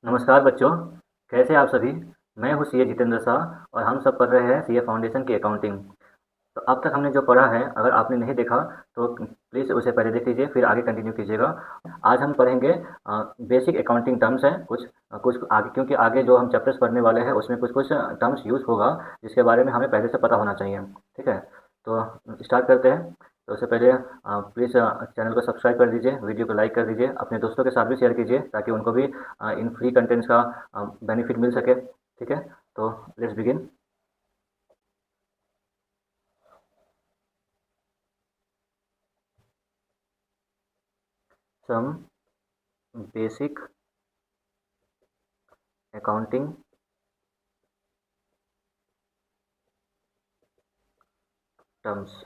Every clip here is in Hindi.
नमस्कार बच्चों, कैसे हैं आप सभी। मैं हूँ सीए जितेंद्र शाह और हम सब पढ़ रहे हैं सीए फाउंडेशन की अकाउंटिंग। तो अब तक हमने जो पढ़ा है, अगर आपने नहीं देखा तो प्लीज़ उसे पहले देख लीजिए, फिर आगे कंटिन्यू कीजिएगा। आज हम पढ़ेंगे बेसिक अकाउंटिंग टर्म्स हैं कुछ कुछ आगे, क्योंकि आगे जो हम चैप्टर्स पढ़ने वाले हैं उसमें कुछ कुछ टर्म्स यूज़ होगा जिसके बारे में हमें पहले से पता होना चाहिए। ठीक है, तो स्टार्ट करते हैं। तो उससे पहले प्लीज़ चैनल को सब्सक्राइब कर दीजिए, वीडियो को लाइक कर दीजिए, अपने दोस्तों के साथ भी शेयर कीजिए ताकि उनको भी इन फ्री कंटेंट्स का बेनिफिट मिल सके। ठीक है, तो let's begin. Some basic accounting terms.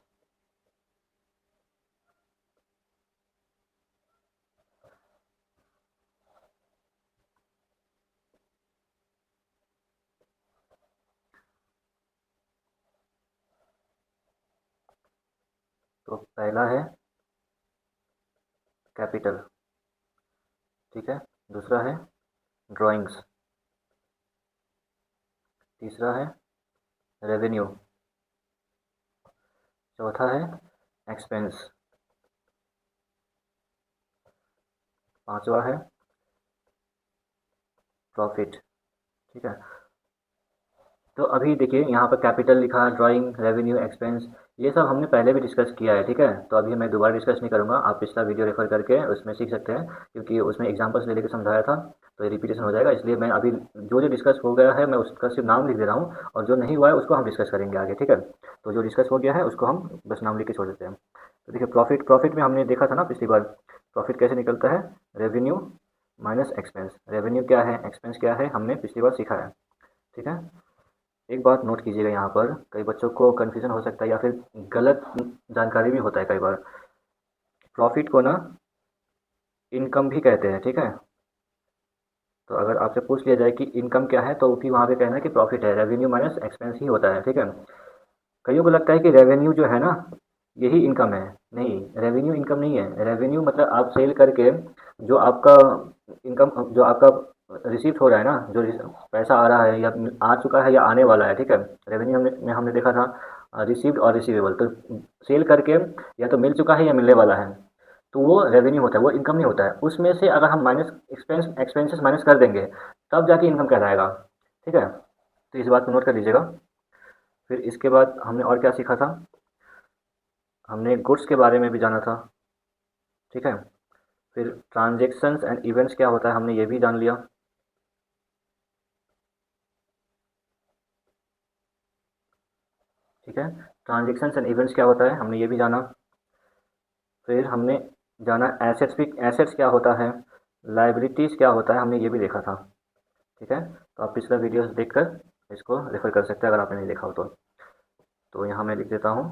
तो पहला है कैपिटल। ठीक है, दूसरा है ड्राइंग्स, तीसरा है रेवेन्यू, चौथा है एक्सपेंस, पांचवा है प्रॉफिट। ठीक है, तो अभी देखिए यहाँ पर कैपिटल लिखा, ड्राइंग, रेवेन्यू, एक्सपेंस, ये सब हमने पहले भी डिस्कस किया है। ठीक है, तो अभी मैं दोबारा डिस्कस नहीं करूँगा, आप पिछला वीडियो रेफर करके उसमें सीख सकते हैं, क्योंकि उसमें एग्जांपल्स ले लेके समझाया था। तो ये रिपीटेशन हो जाएगा, इसलिए मैं अभी जो जो डिस्कस हो गया है मैं उसका सिर्फ नाम लिख दे रहा हूँ, और जो नहीं हुआ है उसको हम डिस्कस करेंगे आगे। ठीक है, तो जो डिस्कस हो गया है उसको हम बस नाम लिख के छोड़ देते हैं। तो देखिए, प्रॉफिट प्रॉफिट में हमने देखा था ना पिछली बार, प्रॉफिट कैसे निकलता है, रेवेन्यू माइनस एक्सपेंस। रेवेन्यू क्या है, एक्सपेंस क्या है, हमने पिछली बार सीखा है। ठीक है, एक बात नोट कीजिएगा, यहाँ पर कई बच्चों को कन्फ्यूजन हो सकता है या फिर गलत जानकारी भी होता है कई बार। प्रॉफिट को ना इनकम भी कहते हैं। ठीक है, तो अगर आपसे पूछ लिया जाए कि इनकम क्या है तो फिर वहाँ पे कहना है कि प्रॉफिट है, रेवेन्यू माइनस एक्सपेंस ही होता है। ठीक है, कईयों को लगता है कि रेवेन्यू जो है ना यही इनकम है। नहीं, रेवेन्यू इनकम नहीं है। रेवेन्यू मतलब आप सेल करके जो आपका इनकम, जो आपका रिसीव हो रहा है ना, जो पैसा आ रहा है या आ चुका है या आने वाला है। ठीक है, रेवेन्यू हमने देखा था रिसीव्ड और रिसीवेबल। तो सेल करके या तो मिल चुका है या मिलने वाला है, तो वो रेवेन्यू होता है, वो इनकम नहीं होता है। उसमें से अगर हम माइनस एक्सपेंसेस माइनस कर देंगे तब जाके इनकम कहलाएगा। ठीक है, तो इस बात को नोट कर लीजिएगा। फिर इसके बाद हमने और क्या सीखा था, हमने गुड्स के बारे में भी जाना था। ठीक है, फिर ट्रांजेक्शन्स एंड इवेंट्स क्या होता है हमने ये भी जान लिया। ठीक है, ट्रांजेक्शन्स एंड इवेंट्स क्या होता है हमने ये भी जाना। फिर हमने जाना एसेट्स भी, एसेट्स क्या होता है, लाइबिलिटीज़ क्या होता है, हमने ये भी देखा था। ठीक है, तो आप पिछला वीडियोस देखकर इसको रेफर कर सकते हैं अगर आपने नहीं देखा हो तो यहाँ मैं लिख देता हूँ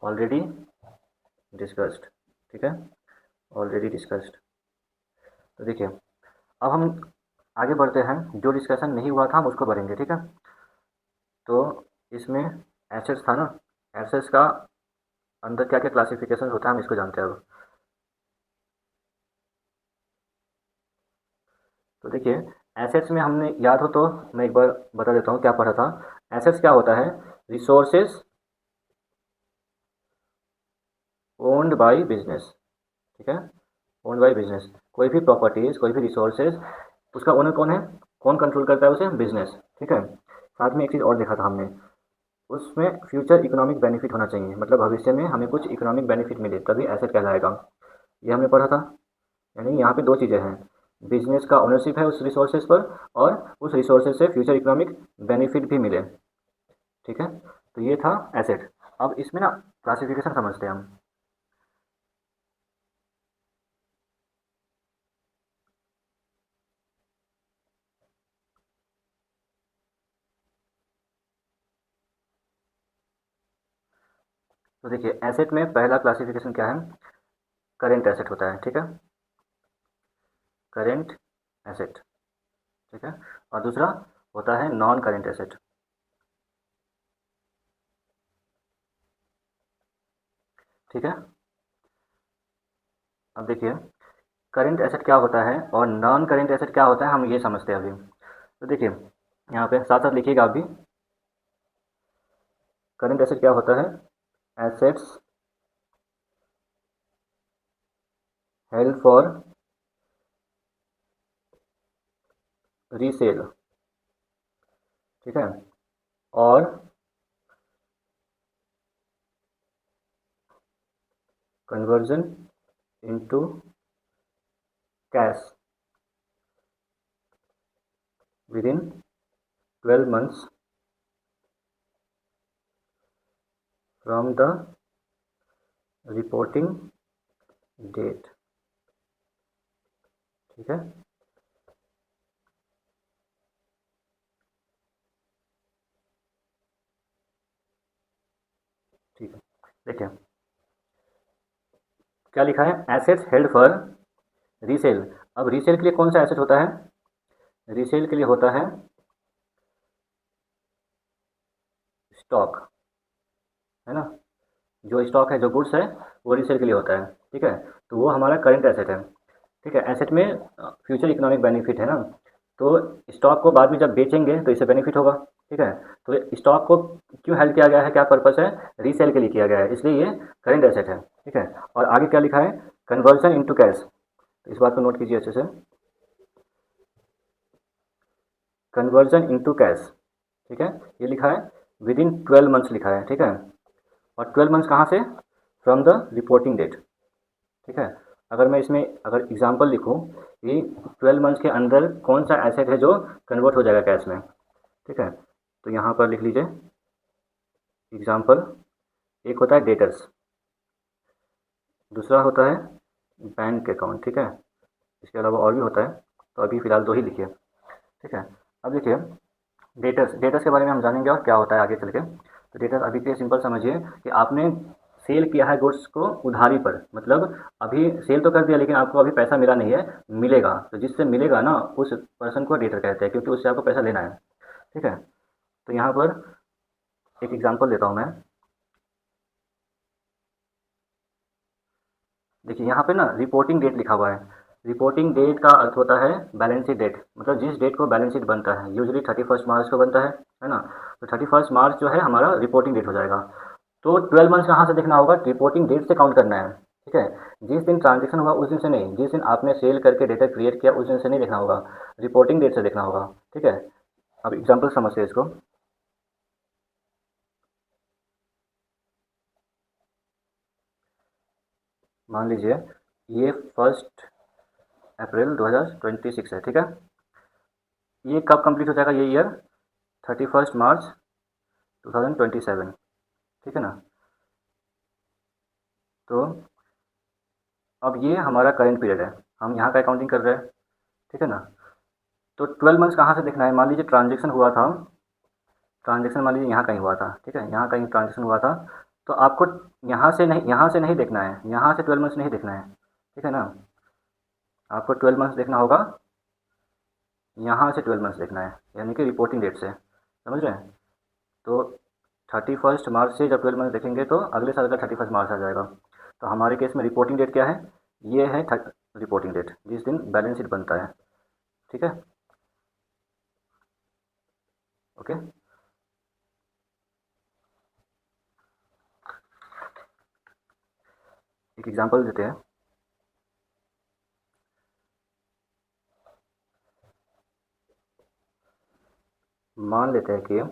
ऑलरेडी डिस्कस्ड। ठीक है, ऑलरेडी डिस्कस्ड। तो देखिए, अब हम आगे बढ़ते हैं, जो डिस्कशन नहीं हुआ था हम उसको बढ़ेंगे। ठीक है, तो इसमें एसेट्स था ना, एसेट्स का अंदर क्या क्या क्लासिफिकेशन होता है हम इसको जानते हैं अब। तो देखिए, एसेट्स में हमने याद हो तो मैं एक बार बता देता हूँ क्या पढ़ा था। एसेट्स क्या होता है, रिसोर्सेज ओन्ड बाय बिजनेस। ठीक है, ओन्ड बाय बिजनेस, कोई भी प्रॉपर्टीज, कोई भी रिसोर्सेज, उसका ओनर कौन है, कौन कंट्रोल करता है उसे, बिजनेस। ठीक है, साथ में एक चीज़ और देखा था हमने, उसमें फ्यूचर इकोनॉमिक बेनिफिट होना चाहिए, मतलब भविष्य में हमें कुछ इकोनॉमिक बेनिफिट मिले तभी एसेट कहलाएगा। ये हमने पढ़ा था। यानी यहाँ पे दो चीज़ें हैं, बिजनेस का ओनरशिप है उस रिसोर्सेज पर, और उस रिसोर्सेज से फ्यूचर इकोनॉमिक बेनिफिट भी मिले। ठीक है, तो ये था एसेट। अब इसमें ना क्लासिफिकेशन समझते हैं हम। तो देखिए, एसेट में पहला क्लासिफिकेशन क्या है, करेंट एसेट होता है। ठीक है, करेंट एसेट। ठीक है, और दूसरा होता है नॉन करेंट एसेट। ठीक है, अब देखिए करंट एसेट क्या होता है और नॉन करंट एसेट क्या होता है, हम ये समझते हैं अभी। तो देखिए यहाँ पे साथ साथ लिखिएगा आप भी। करंट एसेट क्या होता है? एसेट्स हेल्ड फॉर रीसेल, ठीक है, और conversion into cash within 12 months from the reporting date, ठीक है। ठीक है, देखिए क्या लिखा है, एसेट्स हेल्ड फॉर रीसेल। अब रीसेल के लिए कौन सा एसेट होता है? रीसेल के लिए होता है स्टॉक, है ना। जो स्टॉक है, जो गुड्स है, वो रीसेल के लिए होता है, ठीक है। तो वो हमारा करंट एसेट है, ठीक है। एसेट में फ्यूचर इकोनॉमिक बेनिफिट है ना, तो स्टॉक को बाद में जब बेचेंगे तो इससे बेनिफिट होगा, ठीक है। तो स्टॉक को क्यों हेल्ड किया गया है, क्या पर्पस है? रीसेल के लिए किया गया है, इसलिए ये करंट एसेट है, ठीक है। और आगे क्या लिखा है? Conversion into cash. तो इस बात को नोट कीजिए अच्छे से, कन्वर्जन इनटू कैश, ठीक है। ये लिखा है विद इन 12 months लिखा है, ठीक है। और 12 months कहाँ से? फ्रॉम द रिपोर्टिंग डेट, ठीक है। अगर मैं इसमें अगर एग्जांपल लिखूं कि 12 months के अंदर कौन सा एसेट है जो कन्वर्ट हो जाएगा कैश में, ठीक है। तो यहाँ पर लिख लीजिए एग्जांपल। एक होता है डेटर्स, दूसरा होता है बैंक अकाउंट, ठीक है। इसके अलावा और भी होता है, तो अभी फ़िलहाल दो ही लिखिए, ठीक है। अब देखिए डेटर्स, डेटर्स के बारे में हम जानेंगे और क्या होता है आगे चल के। तो डेटर्स अभी के लिए सिंपल समझिए कि आपने सेल किया है गुड्स को उधारी पर, मतलब अभी सेल तो कर दिया लेकिन आपको अभी पैसा मिला नहीं है, मिलेगा। तो जिससे मिलेगा ना, उस पर्सन को डेटर कहते हैं, क्योंकि उससे आपको पैसा लेना है, ठीक है। तो यहाँ पर एक एग्जांपल देता हूँ मैं। देखिए यहाँ पे ना रिपोर्टिंग डेट लिखा हुआ है। रिपोर्टिंग डेट का अर्थ होता है बैलेंस शीट डेट, मतलब जिस डेट को बैलेंस शीट बनता है, यूजुअली 31 मार्च को बनता है ना। तो 31 मार्च जो है हमारा रिपोर्टिंग डेट हो जाएगा। तो 12 months कहाँ से देखना होगा? रिपोर्टिंग डेट से काउंट करना है, ठीक है। जिस दिन ट्रांजेक्शन हुआ उस दिन से नहीं, जिस दिन आपने सेल करके डेटा क्रिएट किया उस दिन से नहीं देखना होगा, रिपोर्टिंग डेट से देखना होगा, ठीक है। अब एग्जाम्पल समझते हैं इसको। मान लीजिए ये 1 अप्रैल 2026 है, ठीक है। ये कब कंप्लीट हो जाएगा ये ईयर? 31 मार्च 2027, ठीक है ना। तो अब ये हमारा करेंट पीरियड है, हम यहाँ का अकाउंटिंग कर रहे हैं, ठीक है ना। तो 12 months कहाँ से देखना है? मान लीजिए ट्रांजेक्शन हुआ था, ट्रांजेक्शन मान लीजिए यहाँ कहीं हुआ था, ठीक है, यहाँ कहीं ट्रांजेक्शन हुआ था। तो आपको यहाँ से नहीं देखना है, यहाँ से 12 months नहीं देखना है, ठीक है ना। आपको 12 months देखना होगा, यहाँ से 12 months देखना है, यानी कि रिपोर्टिंग डेट से, समझ रहे हैं। तो 31 मार्च से जब 12 months देखेंगे तो अगले साल का 31 मार्च आ जाएगा। तो हमारे केस में रिपोर्टिंग डेट क्या है? ये है रिपोर्टिंग डेट जिस दिन बैलेंस शीट बनता है, ठीक है। ओके। एक एग्जांपल देते हैं। मान लेते हैं कि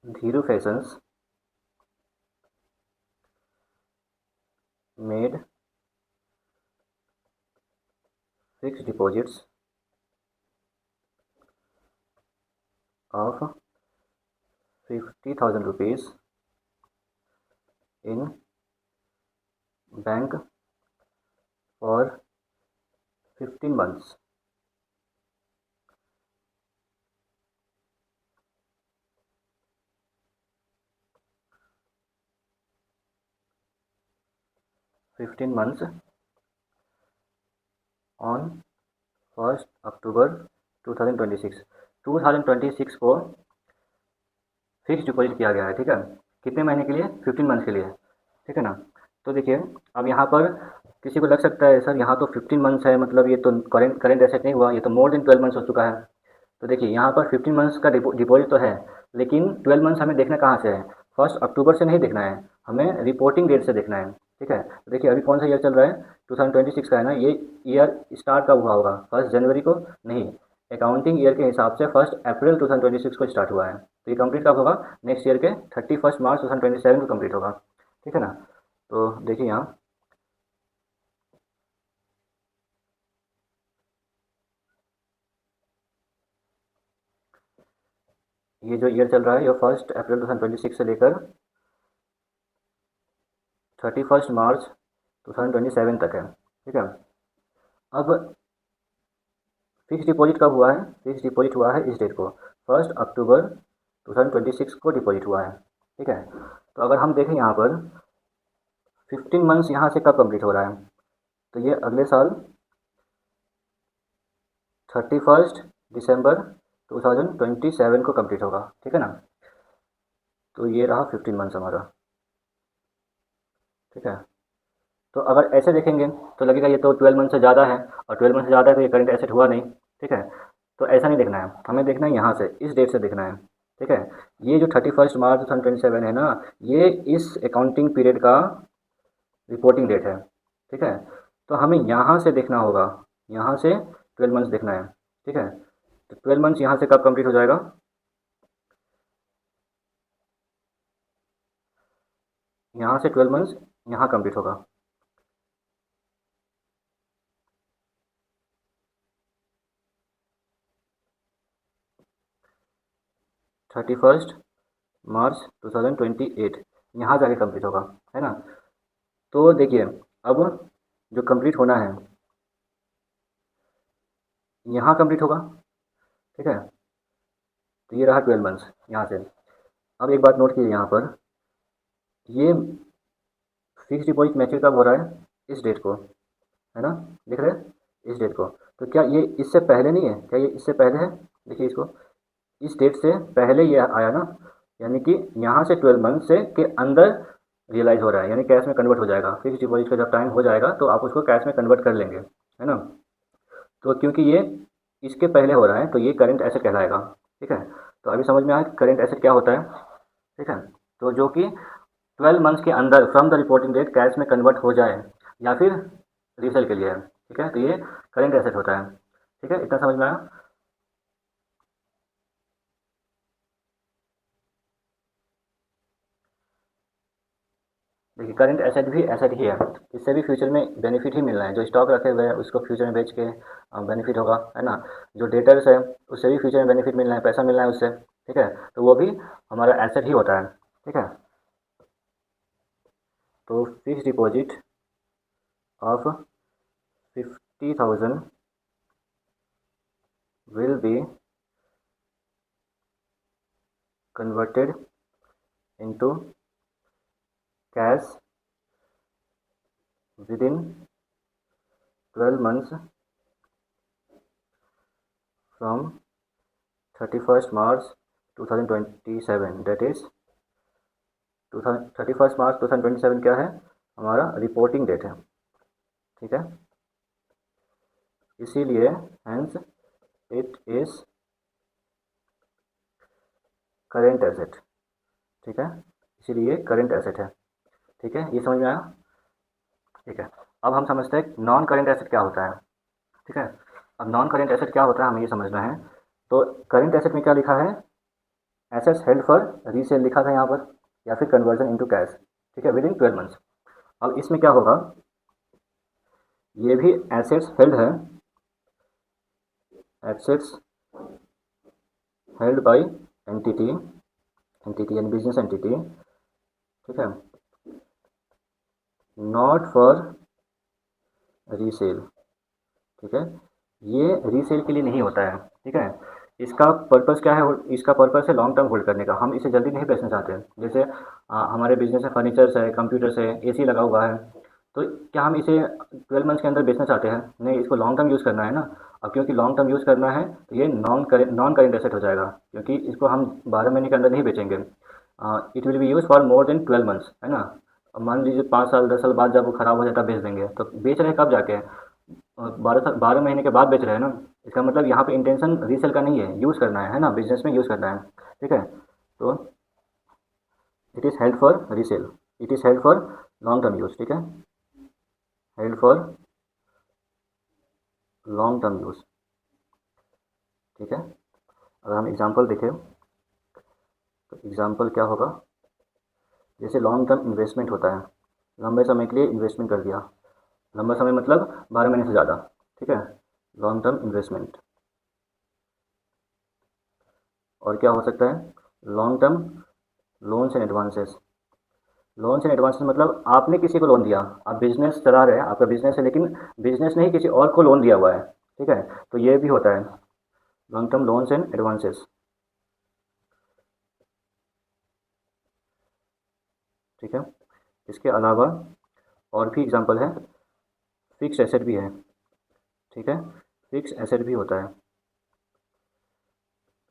Dhiru fashions made fix deposits of 50,000 rupees in bank for 15 months। 15 months on 1 अक्टूबर 2026। 2026 को फिक्स डिपॉजिट किया गया है, ठीक है। कितने महीने के लिए? 15 months के लिए, ठीक है ना। तो देखिए, अब यहाँ पर किसी को लग सकता है सर यहाँ तो 15 मंथ्स है, मतलब ये तो करेंट करेंट एसेट नहीं हुआ, ये तो मोर देन 12 मंथ्स हो चुका है। तो देखिए यहाँ पर 15 मंथ्स का डिपॉजिट तो है, लेकिन 12 मंथ्स हमें देखना कहाँ से है, 1 अक्टूबर से नहीं देखना है, हमें रिपोर्टिंग डेट से देखना है। ठीक है, तो देखिए अभी कौन सा ईयर चल रहा है, 2026 का है ना, ये ईयर स्टार्ट कब हुआ होगा, 1 जनवरी को नहीं, अकाउंटिंग ईयर के हिसाब से 1 अप्रैल 2026 को स्टार्ट हुआ है, तो ये कंप्लीट कब होगा, नेक्स्ट ईयर के 31 मार्च 2027 को कंप्लीट होगा। ठीक है ना। तो देखिए यहाँ, ये जो ईयर चल रहा है ये 1 अप्रैल 2026 से लेकर 31 मार्च 2027 तक है। ठीक है, अब फिक्स डिपॉजिट कब हुआ है, फिक्स डिपॉजिट हुआ है इस डेट को, 1 अक्टूबर 2026 को डिपॉजिट हुआ है। ठीक है, तो अगर हम देखें यहाँ पर 15 मंथ्स यहाँ से कब कंप्लीट हो रहा है, तो ये अगले साल 31 दिसंबर 2027 को कंप्लीट होगा। ठीक है ना, तो ये रहा 15 मंथ्स हमारा। ठीक है, तो अगर ऐसे देखेंगे तो लगेगा ये तो 12 मंथ से ज़्यादा है, और 12 मंथ से ज़्यादा है तो ये करंट एसेट हुआ नहीं। ठीक है, तो ऐसा नहीं देखना है, हमें देखना है यहाँ से, इस डेट से देखना है। ठीक है, ये जो 31 मार्च 2027 है ना, ये इस अकाउंटिंग पीरियड का रिपोर्टिंग डेट है। ठीक है, तो हमें यहाँ से देखना होगा, यहाँ से 12 मंथ्स देखना है। ठीक है, तो 12 मंथ्स यहाँ से कब कंप्लीट हो जाएगा, यहाँ से 12 मंथ्स यहाँ कंप्लीट होगा। 31 मार्च 2028 यहाँ जाके कंप्लीट होगा, है ना। तो देखिए, अब जो कंप्लीट होना है यहाँ कंप्लीट होगा। ठीक है, तो ये रहा 12 मंथ्स यहाँ से। अब एक बात नोट कीजिए यहाँ पर, ये फिक्स डिपॉजिट मैच्योर कब हो रहा है, इस डेट को, है ना, देख रहे हैं इस डेट को। तो क्या ये इससे पहले नहीं है, क्या ये इससे पहले है, देखिए इसको, इस डेट से पहले ये आया ना, यानी कि यहाँ से 12 मंथ से के अंदर रियलाइज़ हो रहा है, यानी कैश में कन्वर्ट हो जाएगा, फिक्स डिपॉजिट का जब टाइम हो जाएगा तो आप उसको कैश में कन्वर्ट कर लेंगे, है ना। तो क्योंकि ये इसके पहले हो रहा है तो ये करेंट एसेट कहलाएगा। ठीक है, तो अभी समझ में आया करेंट एसेट क्या होता है। ठीक है, तो जो कि 12 मंथ्स के अंदर from the reporting date cash में कन्वर्ट हो जाए, या फिर रीसेल के लिए है। ठीक है, तो ये करेंट एसेट होता है। ठीक है, इतना समझ में आया। देखिए करंट एसेट भी एसेट ही है, इससे भी फ्यूचर में बेनिफिट ही मिलना है, जो स्टॉक रखे हुए हैं उसको फ्यूचर में बेच के बेनिफिट होगा, है ना। जो डेटर्स है उससे भी फ्यूचर में बेनिफिट मिलना है, पैसा मिलना है उससे। ठीक है, तो वो भी हमारा एसेट ही होता है। ठीक है, तो fix deposit of 50,000 will be converted into cash within 12 months from 31st March 2027, that is 31st मार्च 2027 क्या है, हमारा रिपोर्टिंग डेट है। ठीक है, इसीलिए hence it is current asset. ठीक है, इसीलिए करेंट एसेट है। ठीक है, ये समझ में आया। ठीक है, अब हम समझते हैं नॉन करेंट एसेट क्या होता है। ठीक है, अब नॉन करेंट एसेट क्या होता है हमें ये समझना है। तो करेंट एसेट में क्या लिखा है, एसेट्स हेल्ड फॉर रीसेल लिखा था यहाँ पर, या फिर कन्वर्जन इनटू कैश। ठीक है, विद इन 12 मंथ्स। अब इसमें क्या होगा, ये भी एसेट्स हेल्ड है, assets held by entity, entity यानी बिजनेस एंटिटी। ठीक है, नॉट फॉर रीसेल। ठीक है, ये रीसेल के लिए नहीं होता है। ठीक है, इसका पर्पस क्या है, इसका पर्पस है लॉन्ग टर्म होल्ड करने का, हम इसे जल्दी नहीं बेचना चाहते। जैसे हमारे बिजनेस में फर्नीचर्स है, कंप्यूटर्स है, एसी लगा हुआ है, तो क्या हम इसे 12 मंथ्स के अंदर बेचना चाहते हैं, नहीं, इसको लॉन्ग टर्म यूज़ करना है ना। अब क्योंकि लॉन्ग टर्म यूज़ करना है तो ये नॉन करेंट एसेट हो जाएगा, क्योंकि इसको हम 12 महीने के अंदर नहीं बेचेंगे। It will be use for more than 12 months, है ना। अब मान लीजिए 5 साल 10 साल बाद जब वो ख़राब हो जाता है बेच देंगे, तो बेच रहे हैं कब जाके? 12 महीने के बाद बेच रहे हैं ना। इसका मतलब यहाँ पे इंटेंशन रीसेल का नहीं है, यूज़ करना है ना, बिजनेस में यूज़ करना है। ठीक है। तो it is held for resale, it is held for long term use. ठीक है, held for long term use. ठीक है। अगर हम एग्जांपल देखें तो एग्जांपल क्या होगा, जैसे लॉन्ग टर्म इन्वेस्टमेंट होता है, लंबे समय के लिए इन्वेस्टमेंट कर दिया। लंबा समय मतलब 12 महीने से ज़्यादा। ठीक है, लॉन्ग टर्म इन्वेस्टमेंट। और क्या हो सकता है, long term loans and advances. Loans and advances मतलब आपने किसी को लोन दिया, आप बिजनेस चला रहे हैं, आपका बिजनेस है, लेकिन बिजनेस ने ही किसी और को लोन दिया हुआ है। ठीक है, तो ये भी होता है long term loans and advances. ठीक है। इसके अलावा और भी एग्जांपल है, फिक्स एसेट भी है। ठीक है, फिक्स एसेट भी होता है,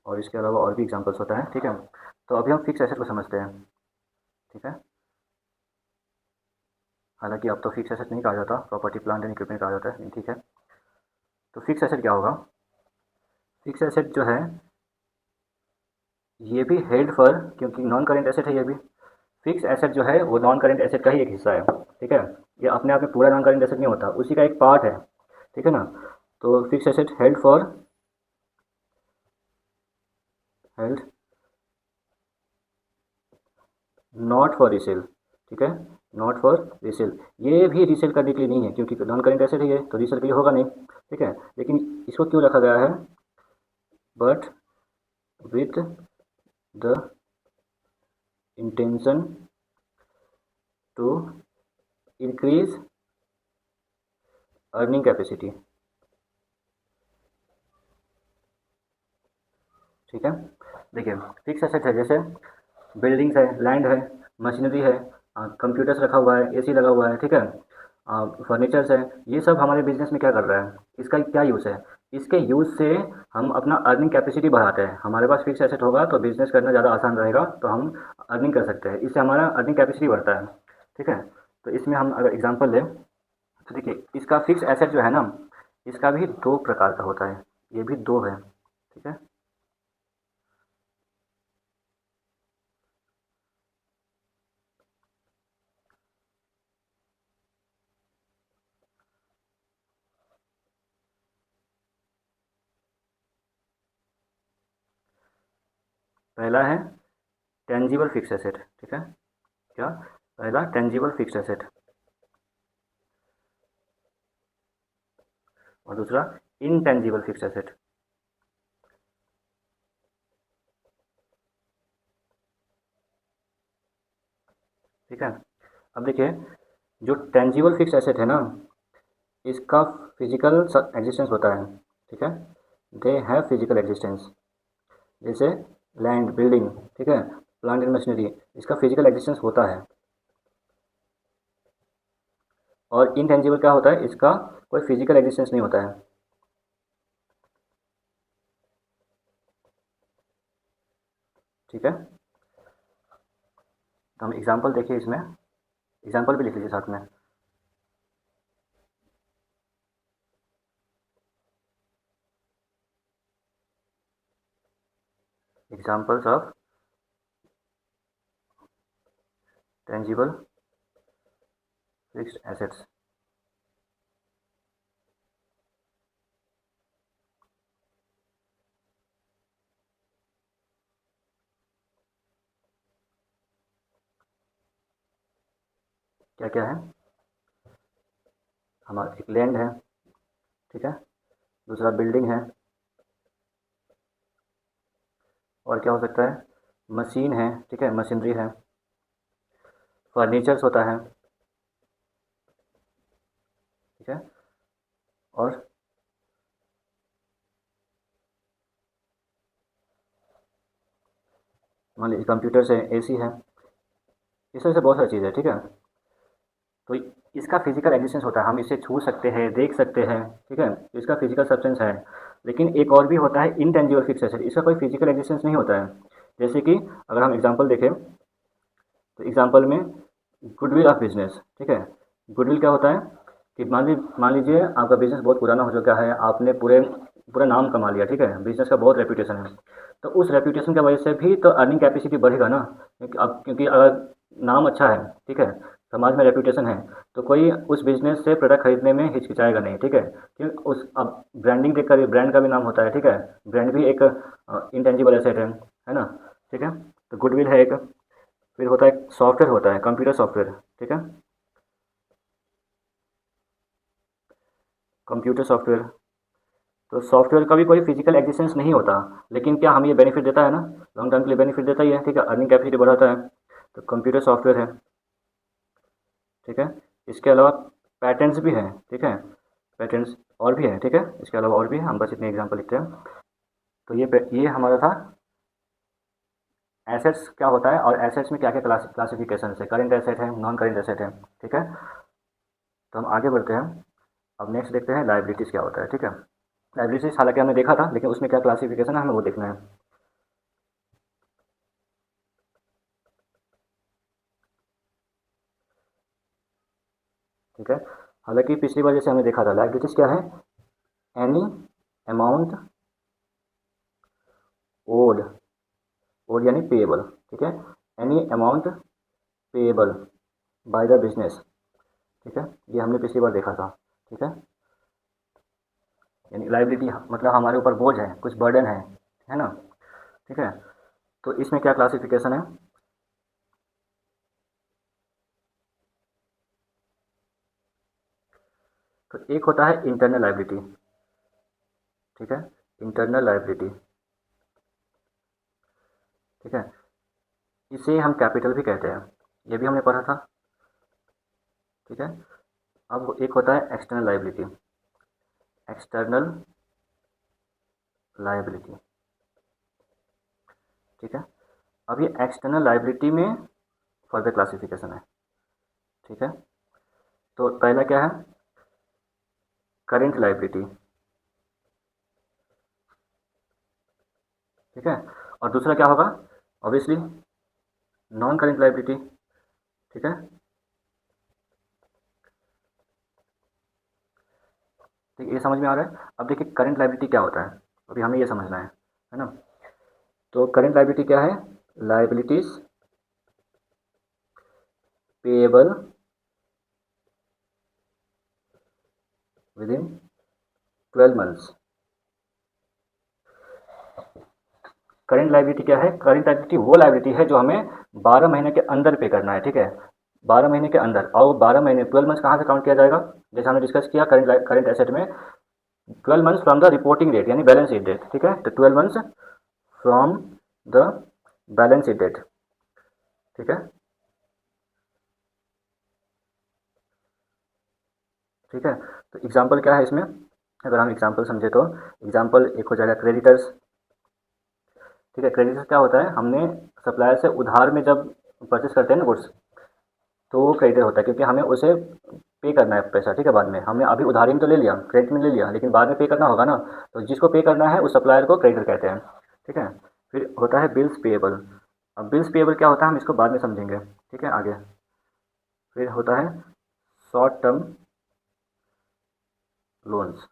और इसके अलावा और भी एग्जांपल्स होता है। ठीक है, तो अभी हम फिक्स एसेट को समझते हैं। ठीक है, हालांकि अब तो फिक्स एसेट नहीं कहा जाता, प्रॉपर्टी प्लांट एंड इक्विपमेंट कहा जाता है। ठीक है, तो फिक्स एसेट क्या होगा? फिक्स एसेट जो है ये भी हेल्ड फॉर, क्योंकि नॉन करेंट एसेट है ये भी। फिक्स एसेट जो है वो नॉन करेंट एसेट का ही एक हिस्सा है। ठीक है, ये अपने आप में पूरा नॉन करेंट एसेट नहीं होता, उसी का एक पार्ट है। ठीक है ना। तो fix asset held not for resale. ठीक है, नॉट फॉर रीसेल, ये भी रीसेल करने के लिए नहीं है, क्योंकि नॉन करेंट एसेट है ये, तो रीसेल के लिए होगा नहीं। ठीक है, लेकिन इसको क्यों रखा गया है? But with the intention to increase earning capacity. ठीक है, देखिए फिक्स एसेट है जैसे बिल्डिंग्स है, लैंड है, मशीनरी है, कंप्यूटर्स रखा हुआ है, एसी लगा हुआ है। ठीक है, फर्नीचर्स है, ये सब हमारे बिजनेस में क्या कर रहा है, इसका क्या यूज़ है? इसके यूज़ से हम अपना अर्निंग कैपेसिटी बढ़ाते हैं। हमारे पास फिक्स एसेट होगा तो बिजनेस करना ज़्यादा आसान रहेगा, तो हम अर्निंग कर सकते हैं, इससे हमारा अर्निंग कैपेसिटी बढ़ता है। ठीक है, तो इसमें हम अगर एग्जांपल लें तो देखिए इसका फिक्स एसेट जो है ना, इसका भी दो प्रकार का होता है, ये भी दो है। ठीक है, पहला है टेंजिबल फिक्स एसेट। ठीक है, क्या? पहला टेंजिबल फिक्स एसेट, और दूसरा इनटेंजिबल फिक्स एसेट। ठीक है, अब देखिए जो टेंजिबल फिक्स एसेट है ना, इसका फिजिकल एग्जिस्टेंस होता है। ठीक है, दे हैव फिजिकल एग्जिस्टेंस, जैसे लैंड, बिल्डिंग। ठीक है, प्लांट एंड मशीनरी, इसका फिजिकल एग्जिस्टेंस होता है। और इनटेंजिबल क्या होता है, इसका कोई फिजिकल एग्जिस्टेंस नहीं होता है। ठीक है, तो हम एग्जांपल देखिए, इसमें एग्जांपल भी लिख लीजिए साथ में। Examples of tangible fixed assets. क्या क्या है? हमारा एक लैंड है। ठीक है, दूसरा बिल्डिंग है, और क्या हो सकता है, मशीन है। ठीक है, मशीनरी है, फर्नीचर्स होता है। ठीक है, और मान लीजिए कंप्यूटर्स है, एसी है, इस तरह से बहुत सारी चीज़ है। ठीक है, तो इसका फिजिकल एग्जिस्टेंस होता है, हम इसे छू सकते हैं, देख सकते हैं। ठीक है, तो इसका फिजिकल सब्सटेंस है। लेकिन एक और भी होता है इनटेंजिबल फिक्स एसेट, इसका कोई फिजिकल एग्जिस्टेंस नहीं होता है। जैसे कि अगर हम एग्जांपल देखें तो एग्जांपल में गुडविल ऑफ बिजनेस, ठीक है। गुडविल क्या होता है कि मान लीजिए आपका बिजनेस बहुत पुराना हो चुका है, आपने पूरा नाम कमा लिया, ठीक है, बिजनेस का बहुत रेपुटेशन है। तो उस रेपुटेशन की वजह से भी तो अर्निंग कैपेसिटी बढ़ेगा ना, क्योंकि अगर नाम अच्छा है, ठीक है, समाज में रेपुटेशन है, तो कोई उस बिजनेस से प्रोडक्ट खरीदने में हिचकिचाएगा नहीं, ठीक है। क्योंकि उस अब ब्रांडिंग देखकर ब्रांड का भी नाम होता है, ठीक है। ब्रांड भी एक इंटेंजिबल एसेट है ना, ठीक है। तो गुडविल है एक। फिर होता है सॉफ्टवेयर, होता है कंप्यूटर सॉफ्टवेयर, ठीक है। कंप्यूटर सॉफ्टवेयर, तो सॉफ्टवेयर का भी कोई फिजिकल एग्जिस्टेंस नहीं होता, लेकिन क्या हमें ये बेनिफिट देता है ना, लॉन्ग टर्म के लिए बेनिफिट देता ही है, ठीक है, अर्निंग कैपेसिटी बढ़ाता है। तो कंप्यूटर सॉफ्टवेयर है, ठीक है। इसके अलावा पैटेंट्स भी हैं, ठीक है, पैटेंट्स और भी है, ठीक है, इसके अलावा और भी है, हम बस इतने एग्जाम्पल लिखते हैं। तो ये हमारा था एसेट्स क्या होता है, और एसेट्स में क्या क्या क्लासिफिकेशन है, करेंट एसेट है, नॉन करेंट एसेट है, ठीक है। तो हम आगे बढ़ते हैं। अब नेक्स्ट देखते हैं लाइबिलिटीज़ क्या होता है, ठीक है। लाइबिलिटीज़ हालांकि हमने देखा था, लेकिन उसमें क्या क्लासिफिकेशन है हमें वो देखना है, ठीक है। हालांकि पिछली बार जैसे हमने देखा था, लाइबिलिटीज़ क्या है, एनी अमाउंट ओड, ओड यानी पेएबल, ठीक है, any amount payable by the business, ठीक है, ये हमने पिछली बार देखा था, ठीक है। यानी लाइबिलिटी मतलब हमारे ऊपर बोझ है, कुछ बर्डन है ना, ठीक है। तो इसमें क्या क्लासिफिकेशन है, तो एक होता है इंटरनल लाइबिलिटी, ठीक है, इंटरनल लाइबिलिटी, ठीक है। इसे हम कैपिटल भी कहते हैं, ये भी हमने पढ़ा था, ठीक है। अब एक होता है एक्सटर्नल लाइबिलिटी, एक्सटर्नल लाइबिलिटी, ठीक है। अब ये एक्सटर्नल लाइबिलिटी में फर्दर क्लासिफिकेशन है, ठीक है। तो पहला क्या है, करेंट लाइबिलिटी, ठीक है। और दूसरा क्या होगा, ऑब्वियसली नॉन करेंट लाइबिलिटी, ठीक है। ठीक है, ये समझ में आ रहा है। अब देखिए करंट लाइबिलिटी क्या होता है, अभी हमें ये समझना है ना। तो करंट लाइबिलिटी क्या है, liabilities payable with in 12 months. Current liability क्या है, करंट लाइबिलिटी वो लाइबिलिटी है जो हमें 12 महीने के अंदर पे करना है, ठीक है, 12 महीने के अंदर। और 12 महीने 12 मंथ्स कहाँ से काउंट किया जाएगा, जैसे हमने डिस्कस किया करंट एसेट में 12 months from the reporting date यानी बैलेंस शीट डेट, ठीक है। तो 12 months from the balance sheet date, ठीक है, ठीक है। तो एग्जाम्पल क्या है इसमें, अगर हम एग्जाम्पल समझे तो एग्जाम्पल एक हो जाएगा क्रेडिटर्स, ठीक है। क्रेडिटर्स क्या होता है, हमने सप्लायर से उधार में जब परचेस करते हैं ना गुड्स, तो वो क्रेडिटर होता है, क्योंकि हमें उसे पे करना है पैसा, ठीक है। बाद में हमने अभी उधारी में तो ले लिया, क्रेडिट में ले लिया, लेकिन बाद में पे करना होगा ना, तो जिसको पे करना है उस सप्लायर को क्रेडिटर कहते हैं, ठीक है। फिर होता है बिल्स पेएबल। अब बिल्स पेएबल क्या होता है हम इसको बाद में समझेंगे, ठीक है, आगे। फिर होता है शॉर्ट टर्म लोन्स,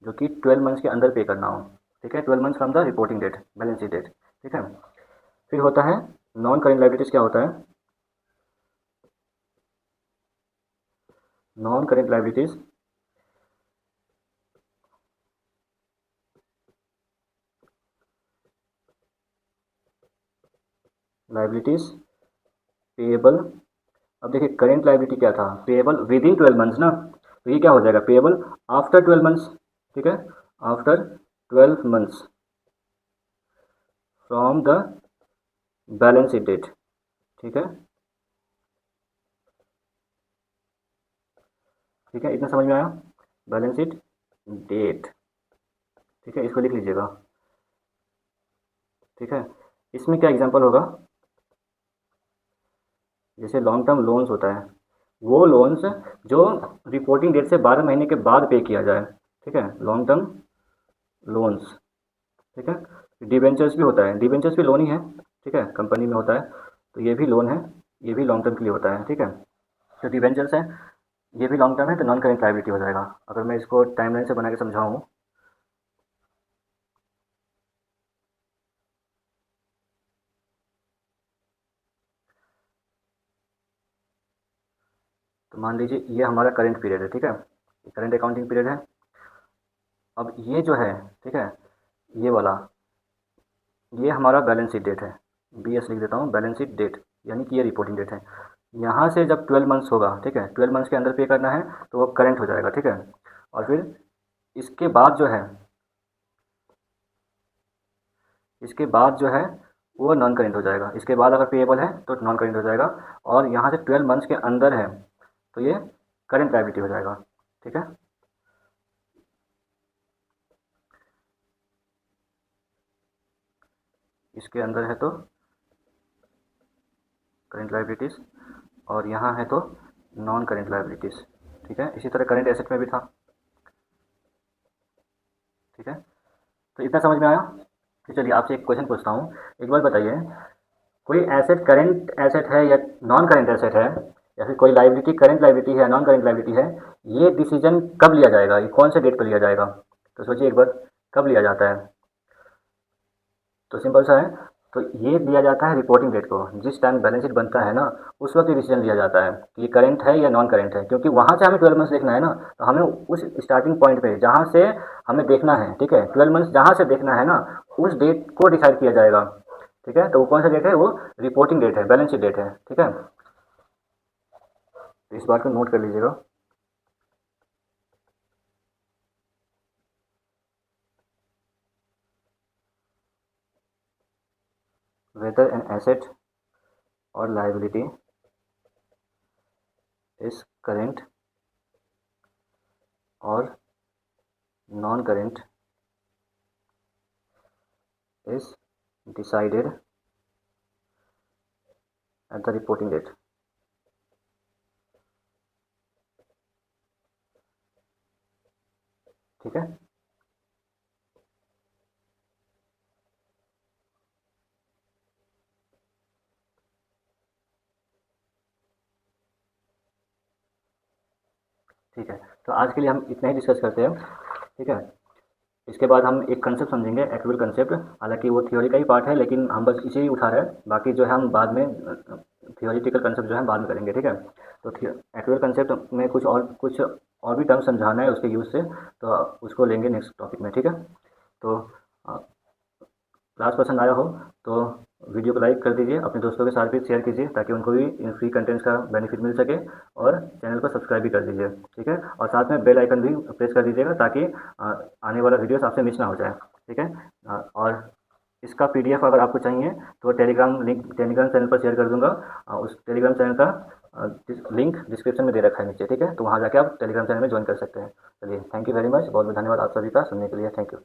जो कि 12 मंथ्स के अंदर पे करना हो, ठीक है, 12 months from the reporting date balance sheet date, ठीक है। फिर होता है नॉन करेंट लाइबिलिटीज, क्या होता है, non current liabilities liabilities payable. अब देखिए करेंट लाइबिलिटी क्या था, पेएबल विद इन 12 मंथ्स ना, तो ये क्या हो जाएगा, पेएबल आफ्टर 12 मंथ्स, ठीक है, after 12 months from the balance sheet date, ठीक है, ठीक है, इतना समझ में आया, बैलेंस शीट डेट, ठीक है, इसको लिख लीजिएगा, ठीक है। इसमें क्या एग्जांपल होगा, जैसे लॉन्ग टर्म लोन्स होता है, वो लोन्स जो रिपोर्टिंग डेट से 12 महीने के बाद पे किया जाए, ठीक है, लॉन्ग टर्म लोन्स, ठीक है। डिबेंचर्स भी होता है, डिबेंचर्स भी लोन ही है, ठीक है, कंपनी में होता है, तो ये भी लोन है, ये भी लॉन्ग टर्म के लिए होता है, ठीक है। जो डिबेंचर्स है ये भी लॉन्ग टर्म है, तो नॉन करेंट लायबिलिटी हो जाएगा। अगर मैं इसको टाइमलाइन से बना के समझाऊँ, तो मान लीजिए ये हमारा करंट पीरियड है, ठीक है, करंट अकाउंटिंग पीरियड है। अब ये जो है, ठीक है, ये वाला, ये हमारा बैलेंस शीट डेट है, बी एस लिख देता हूँ, बैलेंस शीट डेट, यानी कि ये रिपोर्टिंग डेट है। यहाँ से जब 12 मंथ्स होगा, ठीक है, 12 मंथ्स के अंदर पे करना है तो वो करंट हो जाएगा, ठीक है। और फिर इसके बाद जो है, इसके बाद जो है वो नॉन करेंट हो जाएगा। इसके बाद अगर पेएबल है तो नॉन करेंट हो जाएगा, और यहाँ से 12 मंथ्स के अंदर है तो ये करेंट लायबिलिटी हो जाएगा, ठीक है। इसके अंदर है तो करेंट लायबिलिटीज़, और यहाँ है तो नॉन करेंट लायबिलिटीज़, ठीक है। इसी तरह करेंट एसेट में भी था, ठीक है। तो इतना समझ में आया। तो चलिए आपसे एक क्वेश्चन पूछता हूँ, एक बार बताइए, कोई एसेट करेंट एसेट है या नॉन करेंट एसेट है, या फिर कोई लाइबिलिटी करेंट लाइबिलिटी है या नॉन करेंट लाइबिलिटी है, ये डिसीजन कब लिया जाएगा, ये कौन से डेट पर लिया जाएगा? तो सोचिए एक बार, कब लिया जाता है? तो सिंपल सा है, तो ये लिया जाता है रिपोर्टिंग डेट को, जिस टाइम बैलेंस शीट बनता है ना, उस वक्त ये डिसीजन लिया जाता है कि ये करंट है या नॉन करंट है, क्योंकि वहाँ से हमें 12 मंथ्स देखना है ना, तो हमें उस स्टार्टिंग पॉइंट पे जहाँ से हमें देखना है, ठीक है, 12 मंथ्स जहाँ से देखना है ना, उस डेट को डिसाइड किया जाएगा, ठीक है। तो वो कौन सा डेट है? वो रिपोर्टिंग डेट है, बैलेंस शीट डेट है, ठीक है। तो इस बात को नोट कर लीजिएगा। Whether an asset or liability is current or non current is decided at the reporting date, ठीक है। ठीक है, तो आज के लिए हम इतना ही डिस्कस करते हैं, ठीक है। इसके बाद हम एक कंसेप्ट समझेंगे, एक्चुअल कंसेप्ट। हालांकि वो थ्योरी का ही पार्ट है, लेकिन हम बस इसे ही उठा रहे हैं, बाकी जो है हम बाद में थियोरिटिकल कंसेप्ट जो है बाद में करेंगे, ठीक है। तो एक्चुअल कंसेप्ट में कुछ और भी टर्म्स समझाना है उसके यूज़ से, तो उसको लेंगे नेक्स्ट टॉपिक में, ठीक है। तो क्लास पसंद आया हो तो वीडियो को लाइक कर दीजिए, अपने दोस्तों के साथ भी शेयर कीजिए, ताकि उनको भी इन फ्री कंटेंट्स का बेनिफिट मिल सके, और चैनल को सब्सक्राइब भी कर दीजिए, ठीक है। और साथ में बेल आइकन भी प्रेस कर दीजिएगा, ताकि आने वाला वीडियोस आपसे मिस ना हो जाए, ठीक है। और इसका पीडीएफ अगर आपको चाहिए तो टेलीग्राम चैनल पर शेयर कर दूंगा। उस टेलीग्राम चैनल का लिंक डिस्क्रिप्शन में दे रखा है नीचे, ठीक है। तो वहाँ जाके आप टेलीग्राम चैनल में ज्वाइन कर सकते हैं। चलिए, थैंक यू वेरी मच, बहुत बहुत धन्यवाद आप सभी का सुनने के लिए, थैंक यू।